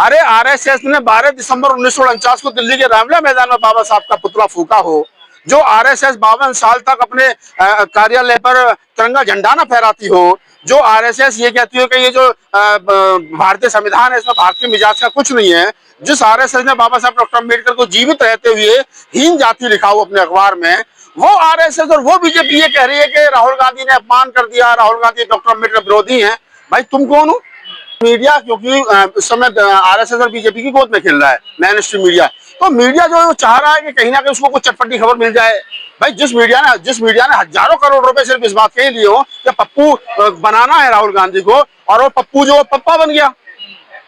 अरे आरएसएस ने 12 दिसंबर 1949 को दिल्ली के रामलीला मैदान में बाबा साहब का पुतला फूका हो। जो आरएसएस 52 साल तक अपने कार्यालय पर तिरंगा झंडा न फहराती हो। जो आरएसएस ये कहती हो कि ये जो भारतीय संविधान है इसमें भारतीय मिजाज का कुछ नहीं है। जिस आरएसएस ने बाबा साहब डॉक्टर अम्बेडकर को जीवित रहते हुए हीन जाति लिखा हो अपने अखबार में, वो आरएसएस और वो बीजेपी ये कह रही है कि राहुल गांधी ने अपमान कर दिया, राहुल गांधी डॉक्टर अम्बेडकर विरोधी हैं। भाई तुम कौन हो? मीडिया क्योंकि इस समय आरएसएस और बीजेपी की गोद में खेल रहा है, मेन स्ट्रीम मीडिया। तो मीडिया जो है वो चाह रहा है कि कहीं ना कहीं उसको कुछ चटपटी खबर मिल जाए। भाई जिस मीडिया ने हजारों करोड़ रुपए सिर्फ इस बात के लिए हो कि पप्पू बनाना है राहुल गांधी को, और वो पप्पू जो पप्पा बन गया,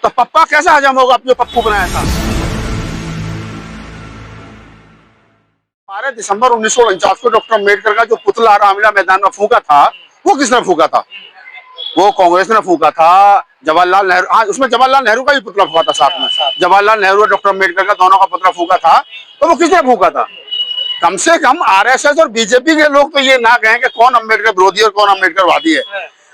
तो पप्पा कैसे हजम होगा अपने पप्पू बनाया था। 12 दिसंबर 1949 को डॉक्टर अम्बेडकर का जो पुतला रामलीला मैदान में फूका था, वो किसने फूका था? वो कांग्रेस ने फूका था। जवाहरलाल नेहरू, हाँ उसमें जवाहरलाल नेहरू का भी पुतला फूका था साथ में। जवाहरलाल नेहरू और डॉक्टर अम्बेडकर का दोनों का पुतला फूका था। तो वो किसने फूका था? कम से कम आरएसएस और बीजेपी के लोग तो ये ना कहें कि कौन अम्बेडकर विरोधी और कौन अम्बेडकरवादी है।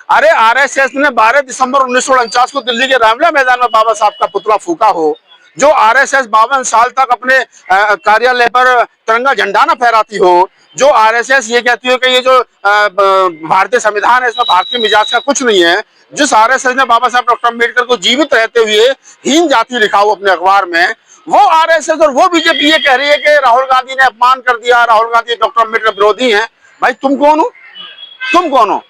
अरे आरएसएस ने 12 दिसंबर 1949 को दिल्ली के रामलीला मैदान में बाबा साहब का पुतला फूका हो। जो आरएसएस 52 साल तक अपने कार्यालय पर तिरंगा झंडा न फहराती हो। जो आरएसएस ये कहती हो कि ये जो भारतीय संविधान है इसमें भारतीय मिजाज का कुछ नहीं है। जिस आरएसएस ने बाबा साहब डॉक्टर अम्बेडकर को जीवित रहते हुए हीन जाति लिखा हो अपने अखबार में, वो आरएसएस और वो बीजेपी ये कह रही है कि राहुल गांधी ने अपमान कर दिया, राहुल गांधी डॉक्टर अम्बेडकर विरोधी हैं। भाई तुम कौन हो? तुम कौन हो?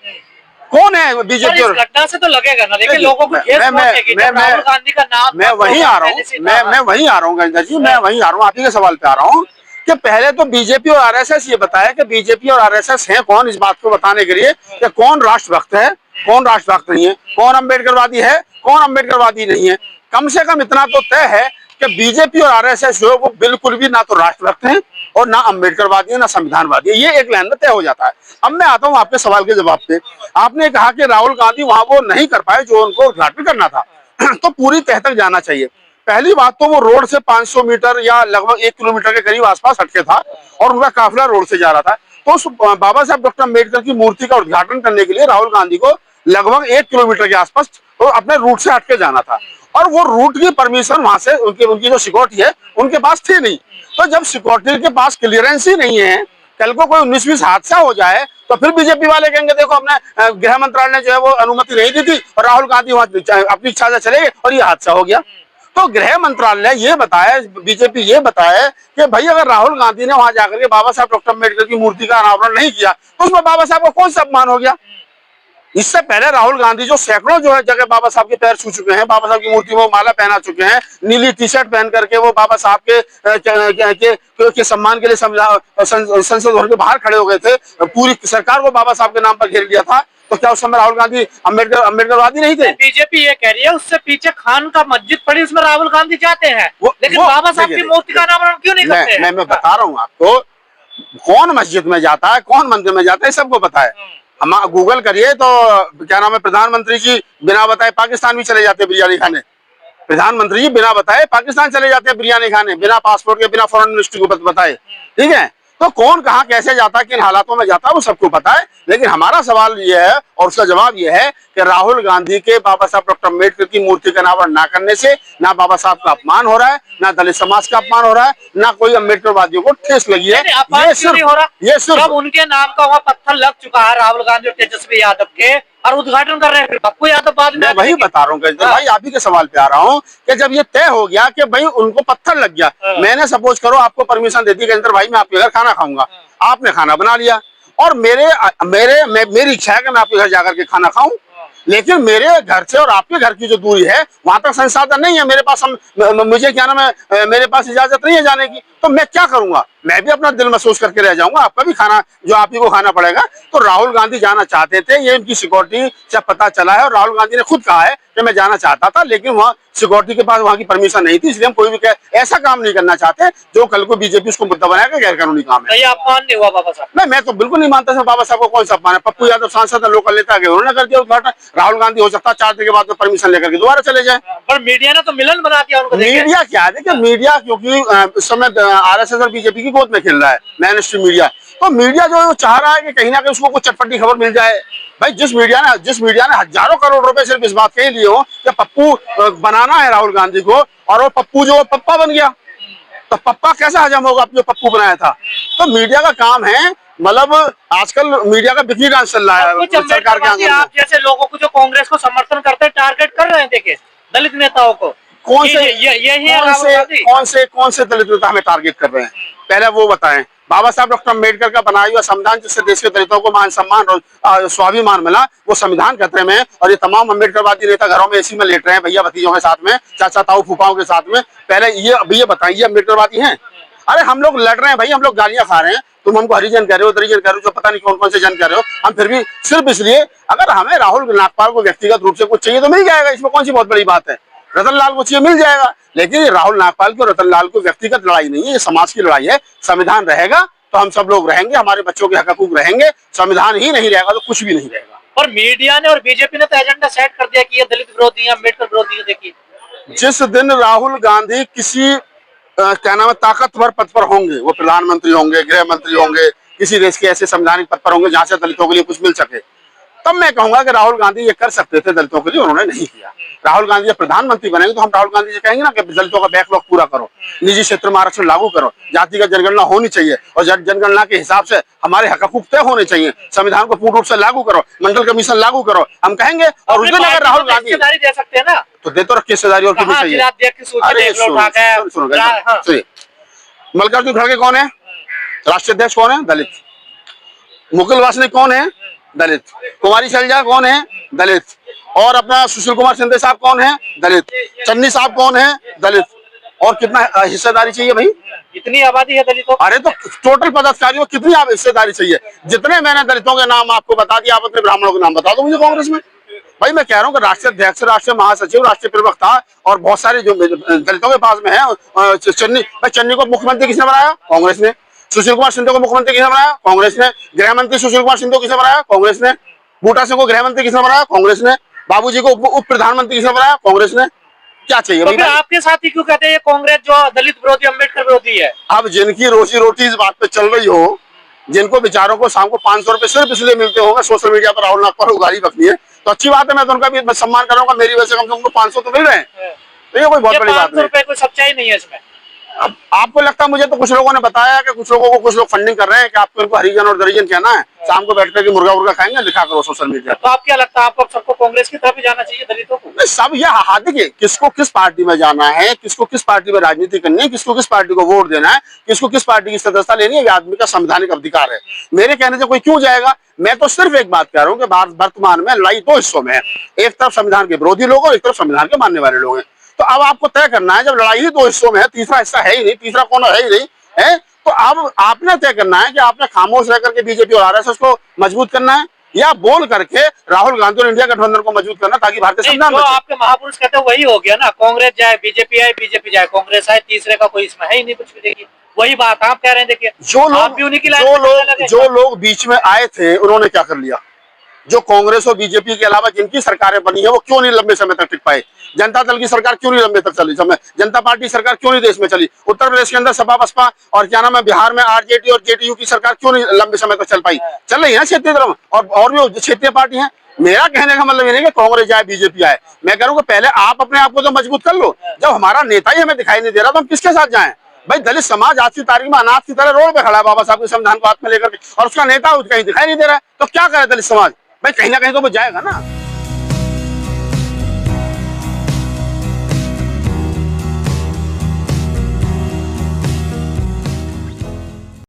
कौन है बीजेपी? और घटना से तो लगेगा ना, देखिए लोगों को राहुल गांधी का नाम, मैं वहीं आ रहा हूँ, मैं वहीं आ रहा हूँ गंजा जी, मैं वहीं आ रहा हूँ, आप ही के सवाल पे आ रहा हूँ कि पहले तो बीजेपी और आरएसएस ये बताया कि बीजेपी और आरएसएस है कौन, इस बात को बताने के लिए कि कौन राष्ट्रभक्त है, कौन राष्ट्रभक्त नहीं है, कौन अम्बेडकरवादी है, कौन अम्बेडकरवादी नहीं है। कम से कम इतना तो तय है कि बीजेपी और आरएसएस जो है वो बिल्कुल भी ना तो राष्ट्रभक्त हैं और ना अम्बेडकरवादी है, ना संविधानवादी है। ये एक लाइन में तय हो जाता है। अब मैं आता हूँ आपके सवाल के जवाब पे। आपने कहा कि राहुल गांधी वहां वो नहीं कर पाए जो उनको उद्घाटन करना था। तो पूरी तह तक जाना चाहिए। पहली बात तो वो रोड से 500 मीटर या लगभग 1 किलोमीटर के करीब आसपास हटके था और उनका काफिला रोड से जा रहा था। तो उस बाबा साहब डॉक्टर अम्बेडकर की मूर्ति का उद्घाटन करने के लिए राहुल गांधी को लगभग 1 किलोमीटर के आसपास तो अपने रूट से हटके जाना था, और वो रूट की परमिशन वहां से उनकी जो सिक्योरिटी है उनके पास थी नहीं। तो जब सिक्योरिटी के पास क्लियरेंस ही नहीं है, कल को कोई 19-20 हादसा हो जाए तो फिर बीजेपी वाले कहेंगे देखो अपने गृह मंत्रालय ने जो है वो अनुमति नहीं दी थी और राहुल गांधी वहां अपनी इच्छा से चले गए और ये हादसा हो गया। तो गृह मंत्रालय ये बताए, बीजेपी ये बताए कि भाई अगर राहुल गांधी ने वहां जाकर के बाबा साहब डॉक्टर अम्बेडकर की मूर्ति का अनावरण नहीं किया तो उसमें बाबा साहब को कौन सा अपमान हो गया। इससे पहले राहुल गांधी जो सैकड़ों जो है जगह बाबा साहब के पैर छू चुके हैं, बाबा साहब की मूर्ति में माला पहना चुके हैं, नीली टी शर्ट पहन करके वो बाबा साहब के सम्मान के लिए संसद भवन के बाहर खड़े हो गए थे। पूरी सरकार को बाबा साहब के नाम पर घेर दिया था। तो क्या उस समय राहुल गांधी अम्बेडकरवादी नहीं थे? बीजेपी ये कह रही है उससे पीछे खान का मस्जिद पड़ी, उसमें राहुल गांधी जाते हैं, लेकिन बाबा साहब की मूर्ति का अनावरण क्यों नहीं करते हैं? मैं बता रहा हूँ आपको, कौन मस्जिद में जाता है, कौन मंदिर में जाता है, सबको पता है। हम गूगल करिए तो क्या नाम है, प्रधानमंत्री जी बिना बताए पाकिस्तान भी चले जाते हैं बिरयानी खाने। प्रधानमंत्री जी बिना बताए पाकिस्तान चले जाते हैं बिरयानी खाने, बिना पासपोर्ट के, बिना फॉरेन मिनिस्ट्री को बताए। ठीक है, तो कौन कहाँ कैसे जाता है, किन हालातों में जाता है, वो सबको पता है। लेकिन हमारा सवाल ये है और उसका जवाब ये है कि राहुल गांधी के बाबा साहब डॉक्टर अम्बेडकर की मूर्ति का अनावरण ना करने से ना बाबा साहब का अपमान हो रहा है, ना दलित समाज का अपमान हो रहा है, ना कोई अम्बेडकरवादियों को ठेस लगी है। ये सिर्फ उनके नाम का वहाँ पत्थर लग चुका है राहुल गांधी और तेजस्वी यादव के, और उद्घाटन कर रहे हैं पप्पू यादव बाद में। वही बता रहा हूँ भाई, आप ही के सवाल पे आ रहा हूँ कि जब ये तय हो गया कि भाई उनको पत्थर लग गया, मैंने सपोज करो आपको परमिशन दे दी कि अंदर भाई मैं आपके घर खाना खाऊंगा, आपने खाना बना लिया और मेरी इच्छा है कि मैं आपके घर जाकर के खाना खाऊं, लेकिन मेरे घर से और आपके घर की जो दूरी है वहां तक संसाधन नहीं है मेरे पास, मुझे क्या नाम है, मेरे पास इजाजत नहीं है जाने की। तो मैं क्या करूंगा? मैं भी अपना दिल महसूस करके रह जाऊंगा, आपका भी खाना जो आप ही को खाना पड़ेगा। तो राहुल गांधी जाना चाहते थे, ये उनकी सिक्योरिटी से पता चला है और राहुल गांधी ने खुद कहा है कि मैं जाना चाहता था, लेकिन वहाँ सिक्योरिटी के पास वहाँ की परमिशन नहीं थी, इसलिए हम कोई भी ऐसा काम नहीं करना चाहते जो कल को बीजेपी उसको मुद्दा बनाएगा गैर कानूनी काम है। अपमान नहीं हुआ बाबा साहब? मैं तो बिल्कुल नहीं मानता बाबा साहब को कौन सा अपमान है। पप्पू यादव सांसद लोकल नेता है, उन्होंने कर दिया उद्घाटन। राहुल गांधी हो सकता है 4 दिन के बाद में परमिशन लेकर के दोबारा चले जाए। पर मीडिया ने तो मिलन बना दिया उनको। मीडिया क्या है, देखिए मीडिया क्योंकि इस समय आरएसएस और बीजेपी की गोद में खेल रहा है मेन स्ट्रीम मीडिया। तो मीडिया जो है वो चाह रहा है कि कहीं ना कहीं उसको कुछ चटपटी खबर मिल जाए। भाई जिस मीडिया ने हजारों करोड़ रुपए सिर्फ इस बात के ही लिए हो कि पप्पू बनाना है राहुल गांधी को, और वो पप्पू जो पप्पा बन गया, तो पप्पा कैसे हजम होगा जो पप्पू बनाया था। तो मीडिया का काम है, मतलब आजकल मीडिया का बिक्री डांस चल रहा है सरकार के आगे। आप जैसे लोगों को जो कांग्रेस को समर्थन करते हैं टारगेट कर रहे हैं, देखिए दलित नेताओं को, कौन से दलित नेता हमें टारगेट कर रहे हैं, पहले वो बताएं। बाबा साहब डॉक्टर अम्बेडकर का बनाया हुआ संविधान जिससे देश के दलितों को मान सम्मान और स्वाभिमान मिला, वो संविधान खतरे में। और ये तमाम अम्बेडकरवादी नेता घरों में एसी में लेट रहे हैं भैया भतीजों के साथ में, चाचा ताऊ फूफाओं के साथ में। पहले ये बताइए अम्बेडकरवादी हैं? अरे हम लोग लड़ रहे हैं भाई, हम लोग गालियां खा रहे हैं, तुम हमको हरिजन कह रहे हो, दलिजन कह रहे हो, जो पता नहीं कौन कौन से जन कह रहे हो, हम फिर भी सिर्फ इसलिए। अगर हमें राहुल नागपाल को व्यक्तिगत रूप से कुछ चाहिए तो मिल जाएगा, इसमें कौन सी बहुत बड़ी बात है। रतन लाल को चाहिए मिल जाएगा, लेकिन राहुल नागपाल को रतन लाल को व्यक्तिगत लड़ाई नहीं है, ये समाज की लड़ाई है। संविधान रहेगा तो हम सब लोग रहेंगे, हमारे बच्चों के हक हकूक रहेंगे, संविधान ही नहीं रहेगा तो कुछ भी नहीं रहेगा। और मीडिया ने और बीजेपी ने तो एजेंडा सेट कर दिया कि ये दलित विरोधी है, अम्बेडकर विरोधी है। देखिए जिस दिन राहुल गांधी किसी क्या नाम है ताकतवर पद पर होंगे, वो प्रधानमंत्री होंगे, गृह मंत्री होंगे, किसी देश के ऐसे संवैधानिक पद पर होंगे जहां से दलितों के लिए कुछ मिल सके, तब मैं कहूंगा कि राहुल गांधी ये कर सकते थे दलितों के लिए, उन्होंने नहीं किया। राहुल गांधी जब प्रधानमंत्री बनेंगे तो हम राहुल गांधी से कहेंगे ना कि दलितों का बैकलॉग पूरा करो, निजी क्षेत्र में आरक्षण लागू करो, जातिगत जनगणना होनी चाहिए और जनगणना के हिसाब से हमारे हक हकूक तय होने चाहिए, संविधान को पूर्ण रूप से लागू करो, मंडल कमीशन लागू करो, हम कहेंगे। और उस दिन अगर राहुल गांधी दे सकते हैं ना, तो दे तो रखिए हिस्सेदारी, और कितनी चाहिए। सुनिए, मल्लिकार्जुन खड़गे कौन है? राष्ट्रीय अध्यक्ष कौन है? दलित। मुकुल वासनिक कौन है? दलित। कुमारी शैलजा कौन है? दलित। और अपना सुशील कुमार शिंदे साहब कौन है? दलित। चन्नी साहब कौन है? दलित। और कितना हिस्सेदारी चाहिए भाई? इतनी आबादी है दलितों। अरे तो टोटल पदाधिकारियों को कितनी हिस्सेदारी चाहिए? जितने मैंने दलितों के नाम आपको बता दिया, आप अपने ब्राह्मणों के नाम बता दो मुझे कांग्रेस में। भाई मैं कह रहा हूँ कि राष्ट्रीय अध्यक्ष, राष्ट्रीय महासचिव, राष्ट्रीय प्रवक्ता और बहुत सारे जो दलितों के पास में है। चन्नी को मुख्यमंत्री किसने बनाया? कांग्रेस ने। सुशील कुमार शिंदे को मुख्यमंत्री किसने बनाया? कांग्रेस ने। गृह मंत्री सुशील कुमार शिंदे को किसने बनाया? कांग्रेस ने। बूटा सिंह को गृह मंत्री किसने बनाया? कांग्रेस ने। बाबूजी को उप प्रधानमंत्री किसने बनाया? कांग्रेस ने। क्या चाहिए तो भाई? आपके साथ ही क्यों कहते हैं ये कांग्रेस जो दलित विरोधी, अम्बेडकर विरोधी है? अब जिनकी रोजी रोटी इस बात पे चल रही हो, जिनको बेचारों को शाम को 500 रुपए सिर्फ इसलिए मिलते होंगे सोशल मीडिया पर राहुल नागपाल उगारी बकनी है, तो अच्छी बात है, मैं तो उनका भी सम्मान करूंगा। मेरी वजह से कम से कम 500 तो मिल रहे हैं, तो ये कोई बहुत बड़ी बात नहीं। 500 रुपए कोई सच्चाई नहीं है इसमें। अब आपको लगता है, मुझे तो कुछ लोगों ने बताया कि कुछ लोगों को कुछ लोग फंडिंग कर रहे हैं कि आपको इनको हरिजन और दरिजन कहना है, शाम को बैठ करके मुर्गा खाएंगे, लिखा करो सोशल मीडिया। तो आप क्या लगता है, आपको सबको कांग्रेस की तरफ ही जाना चाहिए दलितों को? नहीं, सब ये हाँ देखिए, किसको किस पार्टी में जाना है, किसको किस पार्टी में राजनीति करनी है, किसको किस पार्टी को वोट देना है, किसको किस पार्टी की सदस्यता लेनी है, ये आदमी का संवैधानिक अधिकार है। मेरे कहने से कोई क्यों जाएगा? मैं तो सिर्फ एक बात कह रहा हूँ कि वर्तमान में लड़ाई दो हिस्सों में है, एक तरफ संविधान के विरोधी लोग और एक तरफ संविधान के मानने वाले लोग हैं। तो अब आपको तय करना है, जब लड़ाई ही दो हिस्सों में है, तीसरा हिस्सा है ही नहीं, तीसरा कोना है ही नहीं है, तो अब आपने तय करना है कि आपने खामोश रह करके बीजेपी और आरएसएस को मजबूत करना है या बोल करके राहुल गांधी और इंडिया गठबंधन को मजबूत करना, ताकि भारतीय संविधान जो आपके महापुरुष कहते हैं वही हो गया ना, कांग्रेस जाए बीजेपी आए, बीजेपी जाए कांग्रेस आए, तीसरे का कोई इसमें है ही नहीं कुछ भी। देखिए वही बात आप कह रहे हैं। देखिए जो लोग बीच में आए थे उन्होंने क्या कर लिया? जो कांग्रेस और बीजेपी के अलावा जिनकी सरकारें बनी है वो क्यों नहीं लंबे समय तक टिक पाए? जनता दल की सरकार क्यों नहीं लंबे तक चली? जनता पार्टी सरकार क्यों नहीं देश में चली? उत्तर प्रदेश के अंदर सपा बसपा और क्या नाम है बिहार में आरजेडी और जेडीयू की सरकार क्यों नहीं लंबे समय तक चल पाई? चल रही है ना क्षेत्रीय तरफ, और भी क्षेत्रीय पार्टी है। मेरा कहने का मतलब ये नहीं कि कांग्रेस जाए बीजेपी आए, मैं कह रहा हूँ पहले आप अपने आप को तो मजबूत कर लो। जब हमारा नेता ही हमें दिखाई नहीं दे रहा तो हम किसके साथ जाएं? भाई दलित समाज आज की तारीख में अनाथ की तरह रोड पे खड़ा है बाबा साहब के संविधान को हाथ में लेकर के, और उसका नेता कहीं दिखाई नहीं दे रहा है, तो क्या करे दलित समाज? भाई कहीं ना कहीं तो वो जाएगा ना।